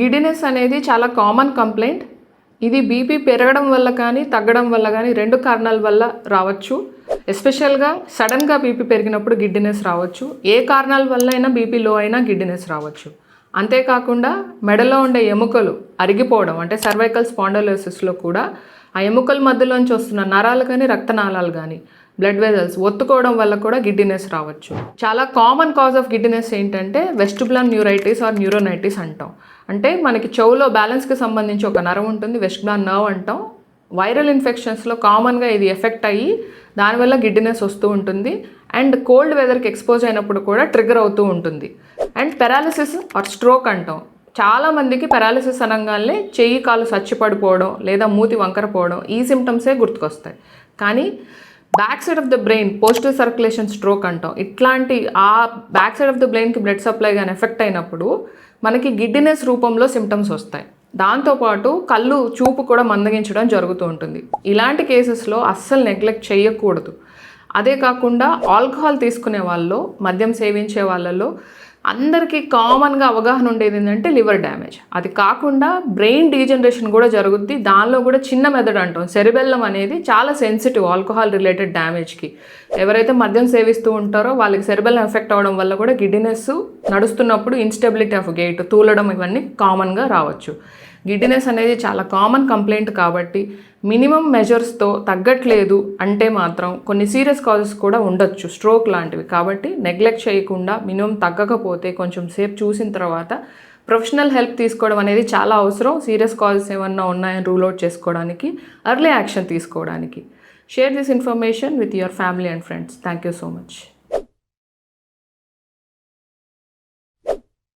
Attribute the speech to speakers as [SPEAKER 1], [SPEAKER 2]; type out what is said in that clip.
[SPEAKER 1] Giddiness అనేది చాలా common complaint. ఇది బీపీ పెరగడం వల్ల కానీ తగ్గడం వల్ల కానీ 2 కారణాల వల్ల రావచ్చు. ఎస్పెషల్గా సడన్గా బీపీ పెరిగినప్పుడు గిడ్డినెస్ రావచ్చు. ఏ కారణాల వల్ల అయినా బీపీ లో అయినా గిడ్డినెస్ రావచ్చు. అంతేకాకుండా మెడలో ఉండే ఎముకలు అరిగిపోవడం అంటే సర్వైకల్ స్పాండలోసిస్లో కూడా ఆ ఎముకల మధ్యలోంచి వస్తున్న నరాలు కానీ రక్తనాళాలు కానీ బ్లడ్ వెజల్స్ ఒత్తుకోవడం వల్ల కూడా గిడ్డినెస్ రావచ్చు. చాలా కామన్ కాజ్ ఆఫ్ గిడ్డినెస్ ఏంటంటే వెస్టిబులర్ న్యూరైటిస్ ఆర్ న్యూరోనైటిస్ అంటాం. అంటే మనకి చెవులో బ్యాలెన్స్కి సంబంధించి ఒక నరం ఉంటుంది, వెస్టిబులర్ నర్వ్ అంటాం. వైరల్ ఇన్ఫెక్షన్స్లో కామన్గా ఇది ఎఫెక్ట్ అయ్యి దానివల్ల గిడ్డినెస్ వస్తూ ఉంటుంది. అండ్ కోల్డ్ వెదర్కి ఎక్స్పోజ్ అయినప్పుడు కూడా ట్రిగర్ అవుతూ ఉంటుంది. అండ్ పెరాలిసిస్ ఆర్ స్ట్రోక్ అంటాం. చాలామందికి పెరాలిసిస్ అనగానే చెయ్యి కాలు సచ్చిపడిపోవడం లేదా మూతి వంకరపోవడం ఈ సిమ్టమ్సే గుర్తుకొస్తాయి. కానీ back side of the brain postal circulation stroke అంటాం. ఇట్లాంటి ఆ బ్యాక్ సైడ్ ఆఫ్ ద బ్రెయిన్కి బ్లడ్ సప్లై కానీ ఎఫెక్ట్ అయినప్పుడు మనకి గిడ్డినెస్ రూపంలో సిమ్టమ్స్ వస్తాయి. దాంతోపాటు కళ్ళు చూపు కూడా మందగించడం జరుగుతూ ఉంటుంది. ఇలాంటి కేసెస్లో అస్సలు నెగ్లెక్ట్ చేయకూడదు. అదే కాకుండా ఆల్కహాల్ తీసుకునే వాళ్ళు, మద్యం సేవించే వాళ్ళలో అందరికీ కామన్గా అవగాహన ఉండేది ఏంటంటే లివర్ డ్యామేజ్. అది కాకుండా బ్రెయిన్ డీజనరేషన్ కూడా జరుగుద్ది. దానిలో కూడా చిన్న మెదడు అంటాం, సెరిబెల్లం అనేది చాలా సెన్సిటివ్ ఆల్కహాల్ రిలేటెడ్ డ్యామేజ్కి. ఎవరైతే మద్యం సేవిస్తూ ఉంటారో వాళ్ళకి సెరిబెల్లం ఎఫెక్ట్ అవ్వడం వల్ల కూడా గిడ్డినెస్, నడుస్తున్నప్పుడు ఇన్స్టెబిలిటీ ఆఫ్ గెయిట్, తూలడం ఇవన్నీ కామన్గా రావచ్చు. గిడ్డినెస్ అనేది చాలా కామన్ కంప్లైంట్ కాబట్టి మినిమం మెజర్స్తో తగ్గట్లేదు అంటే మాత్రం కొన్ని సీరియస్ కాజెస్ కూడా ఉండొచ్చు, స్ట్రోక్ లాంటివి. కాబట్టి నెగ్లెక్ట్ చేయకుండా మినిమం తగ్గకపోతే కొంచెం సేపు చూసిన తర్వాత ప్రొఫెషనల్ హెల్ప్ తీసుకోవడం అనేది చాలా అవసరం. సీరియస్ కాజెస్ ఏమన్నా ఉన్నాయని రూల్ అవుట్ చేసుకోవడానికి, ఎర్లీ యాక్షన్ తీసుకోవడానికి. Share this information with your family and friends. Thank you so much.